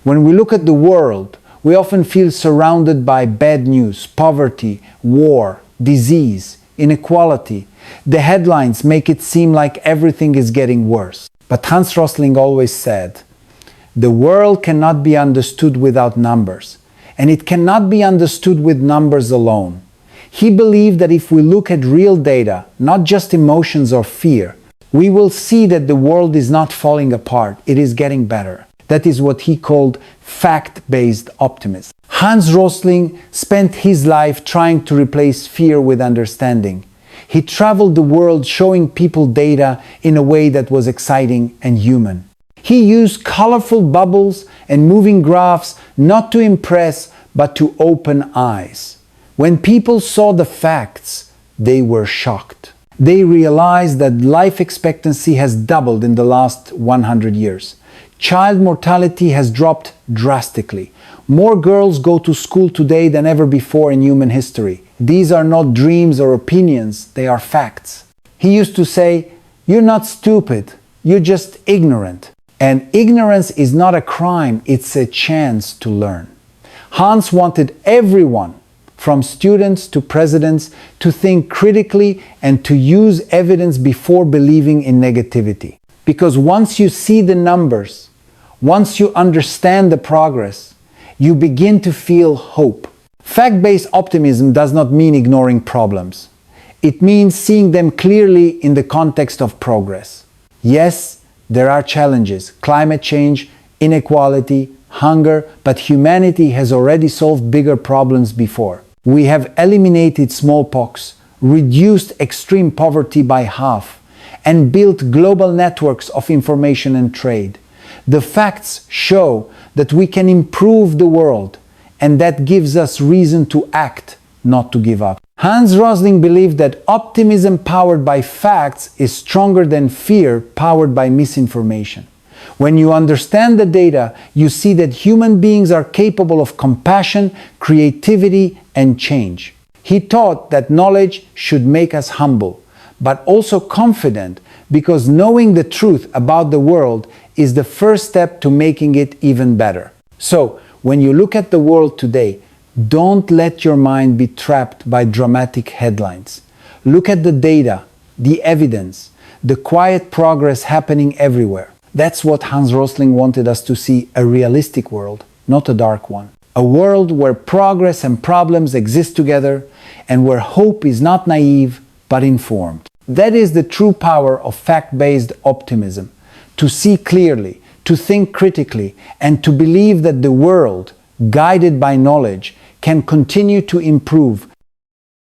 When we look at the world, we often feel surrounded by bad news, poverty, war, disease, inequality. The headlines make it seem like everything is getting worse. But Hans Rosling always said, the world cannot be understood without numbers, and it cannot be understood with numbers alone. He believed that if we look at real data, not just emotions or fear, we will see that the world is not falling apart, it is getting better. That is what he called fact-based optimism. Hans Rosling spent his life trying to replace fear with understanding. He traveled the world showing people data in a way that was exciting and human. He used colorful bubbles and moving graphs not to impress but to open eyes. When people saw the facts, they were shocked. They realized that life expectancy has doubled in the last 100 years. Child mortality has dropped drastically. More girls go to school today than ever before in human history. These are not dreams or opinions, they are facts. He used to say, "You're not stupid, you're just ignorant." And ignorance is not a crime, it's a chance to learn. Hans wanted everyone, from students to presidents, to think critically and to use evidence before believing in negativity. Because once you see the numbers, once you understand the progress, you begin to feel hope. Fact-based optimism does not mean ignoring problems. It means seeing them clearly in the context of progress. Yes, there are challenges, climate change, inequality, hunger, but humanity has already solved bigger problems before. We have eliminated smallpox, reduced extreme poverty by half, and built global networks of information and trade. The facts show that we can improve the world, and that gives us reason to act, not to give up. Hans Rosling believed that optimism powered by facts is stronger than fear powered by misinformation. When you understand the data, you see that human beings are capable of compassion, creativity, and change. He taught that knowledge should make us humble, but also confident, because knowing the truth about the world is the first step to making it even better. So, when you look at the world today, don't let your mind be trapped by dramatic headlines. Look at the data, the evidence, the quiet progress happening everywhere. That's what Hans Rosling wanted us to see, a realistic world, not a dark one. A world where progress and problems exist together and where hope is not naive but informed. That is the true power of fact-based optimism. To see clearly, to think critically, and to believe that the world, guided by knowledge, can continue to improve